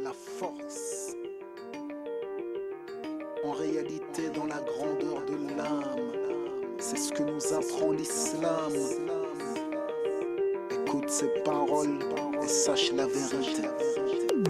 la force. En réalité, dans la grandeur de l'âme, c'est ce que nous apprend l'islam. Écoute ces paroles et sache la vérité.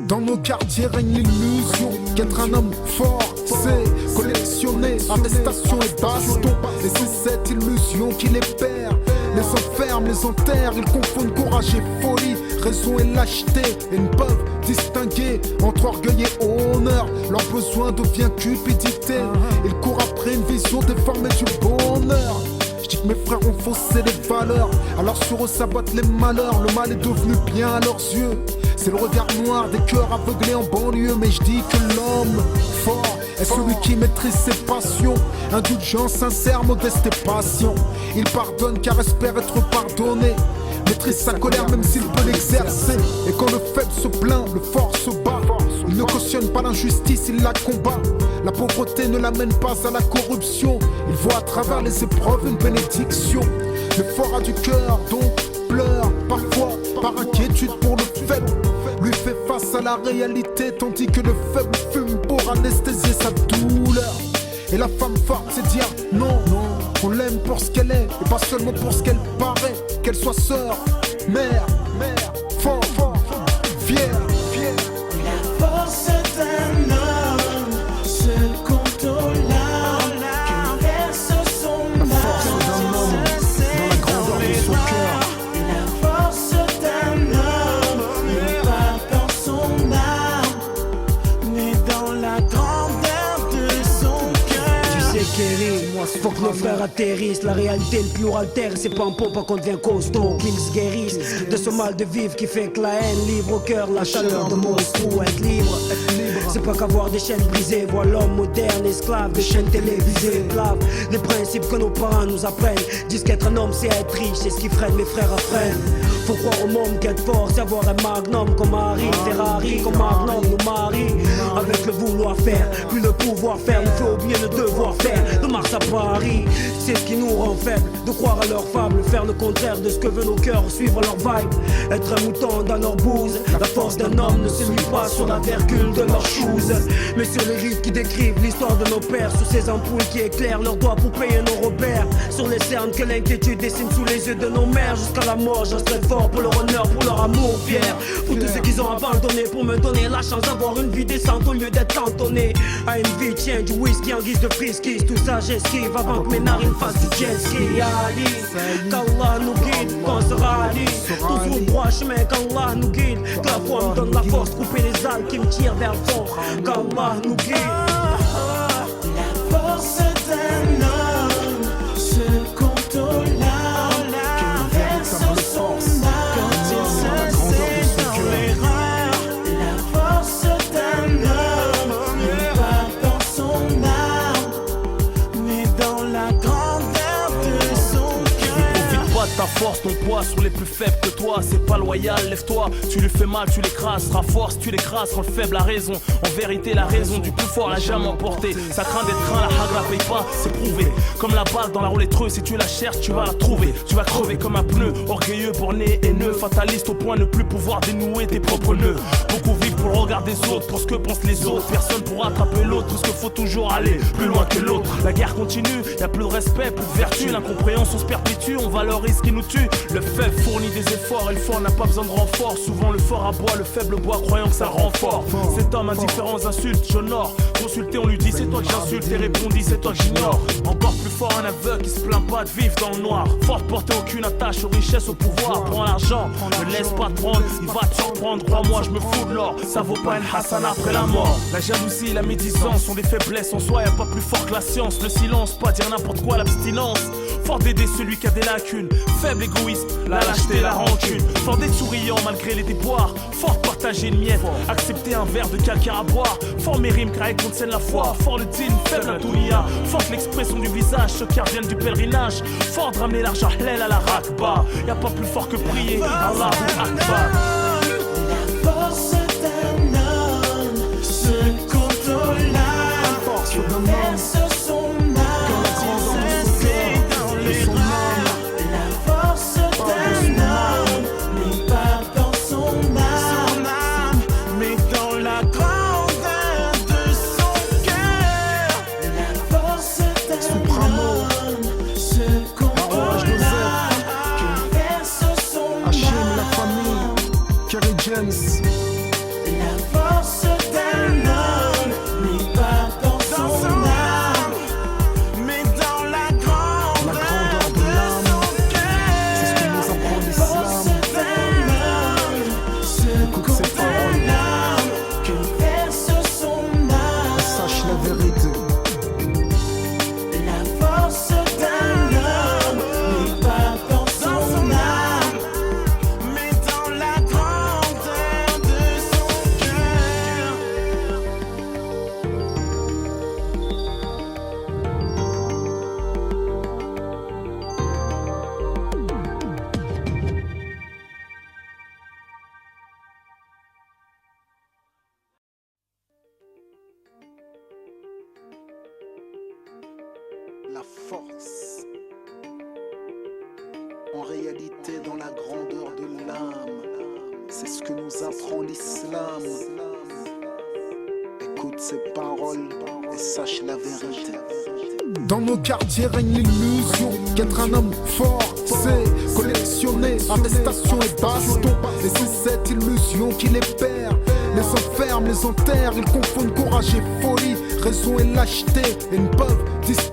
Dans nos quartiers règne l'illusion qu'être un homme fort, c'est collectionner arrestation et baston. Et c'est cette illusion qui les perd, les enferme, les enterre. Ils confondent courage et folie, raison et lâcheté, et ne peuvent distinguer entre orgueil et honneur. Leur besoin devient cupidité. Ils courent après une vision déformée du bonheur. Je dis que mes frères ont faussé les valeurs, alors sur eux s'abattent les malheurs. Le mal est devenu bien à leurs yeux. C'est le regard noir des cœurs aveuglés en banlieue. Mais je dis que l'homme fort est celui qui maîtrise ses passions. Indulgent, sincère, modeste et patient. Il pardonne car espère être pardonné. Maîtrise sa colère même s'il peut l'exercer. Et quand le faible se plaint, le fort se bat. Il ne cautionne pas l'injustice, il la combat. La pauvreté ne l'amène pas à la corruption. Il voit à travers les épreuves une bénédiction. Le fort a du cœur donc pleure parfois par inquiétude pour le faible. Lui fait face à la réalité tandis que le faible fume pour anesthésier sa douleur. Et la femme forte c'est dire non, on l'aime pour ce qu'elle est et pas seulement pour ce qu'elle paraît. Qu'elle soit sœur, mère, fort, fière. La force d'un homme se compte au larmes qui verse son âme. La force d'un homme dans la grandeur de son cœur. La force d'un homme n'est pas dans son âme, mais dans la grandeur de son cœur. Tu sais Kerry, faut que nos frères atterrissent. La réalité le plus altère, c'est pas en pompe qu'on devient costaud. Qu'ils se guérissent de ce mal de vivre qui fait que la haine livre au cœur la chaleur de Moscou. Être libre, c'est pas qu'avoir des chaînes brisées. Voir l'homme moderne, esclave des chaînes télévisées. Esclave des principes que nos parents nous apprennent. Disent qu'être un homme c'est être riche, c'est ce qui freine mes frères apprennent. Faut croire au monde qu'être fort, c'est avoir un magnum comme Harry, Ferrari comme Magnum nous marie. Avec le vouloir faire, puis le pouvoir faire nous fait oublier le devoir faire. De Mars à Paris, c'est ce qui nous rend faibles. De croire à leurs fables, faire le contraire de ce que veulent nos cœurs, suivre leur vibe. Être un mouton dans leur bouse. La force d'un homme ne se lit pas sur la virgule de leurs shoes, mais sur les rives qui décrivent l'histoire de nos pères. Sur ces ampoules qui éclairent leurs doigts pour payer nos repères. Sur les cernes que l'inquiétude dessine sous les yeux de nos mères. Jusqu'à la mort, je resterai fort pour leur honneur, pour leur amour fier. Pour tous ceux qu'ils ont abandonné, pour me donner la chance d'avoir une vie décente au lieu d'être cantonné à une vie tiens du whisky en guise de friskies. Tout ça j'esquive avant que mes narines fassent du jet ski. Ali, qu'Allah nous guide, qu'on se rallie. Tous au droit chemin, qu'Allah nous guide. Que la foi me donne la force, couper les algues qui me tirent vers le fond. Qu'Allah nous guide. La force d'un homme se compte au larmes qui verse son âme quand il se sait dans l'erreur. La force d'un homme n'est pas dans son âme, mais dans la grandeur de son cœur. Profite pas de ta force, ton poids sur les plus faibles que toi, c'est pas loyal, lève-toi, tu lui fais mal, tu l'écrases, sera force, tu l'écrases quand le faible a raison. En vérité, la raison du plus fort l'a jamais emporté. Ça craint d'être craint, la hagra paye pas, c'est prouvé. Comme la balle dans la rouletteuse, si tu la cherches, tu vas la trouver. Tu vas crever comme un pneu, orgueilleux, borné, haineux, fataliste au point de ne plus pouvoir dénouer tes propres nœuds. Beaucoup vivent pour le regard des autres, pour ce que pensent les autres. Personne pour attraper l'autre, parce qu'il faut toujours aller plus loin que l'autre. La guerre continue, y'a plus de respect, plus de vertu. L'incompréhension se perpétue, on valorise ce qui nous tue. Le faible fournit des efforts et le fort n'a pas besoin de renfort. Souvent le fort aboie, le faible boit, croyant que ça rend fort. Cet homme a différents insultes, j'honore. Consulté, on lui dit c'est toi que j'insulte et répondit c'est toi que j'ignore. Encore plus fort un aveugle qui se plaint pas de vivre dans le noir. Fort de porter aucune attache aux richesses, au pouvoir. Prends l'argent, ne laisse pas te prendre, il va te surprendre. Crois-moi, je me fous de l'or, ça vaut pas une hasana après la mort. La jalousie, la médisance sont des faiblesses en soi, y'a pas plus fort que la science. Le silence, pas dire n'importe quoi, l'abstinence. Fort d'aider celui qui a des lacunes, faible égoïste, la lâcheté, la rancune. Fort d'être souriant malgré les déboires, fort de partager une miette, accepter un verre de calcaire à boire. Fort mes rimes car elles contiennent la foi, fort le din, faible la dounia. Fort que l'expression du visage, ceux qui reviennent du pèlerinage. Fort de ramener l'argent halal à la rakba, y'a pas plus fort que prier, Allahu Akbar. La force d'un homme se compte au larmes qui verse son âme. La force d'un homme n'est pas dans son âme, mais dans la Benz. La force d'un homme n'est pas dans son âme, mais dans la grandeur de son cœur. C'est ce que nous apprend La force l'islam. d'un homme se Écoute ces compte à paroles. l'âme que verse son âme. Sache la vérité. La force d'un homme n'est pas dans son âme, mais dans la grandeur de son cœur. La force, en réalité dans la grandeur de l'âme, c'est ce que nous apprend l'islam. Écoute ces paroles et sache la vérité. Dans nos quartiers règne l'illusion qu'être un homme fort, c'est collectionner arrestation et baston. Et c'est cette illusion qui les perd, les enferme, les enterre. Ils confondent courage et folie, raison et lâcheté, et ne peuvent distinguer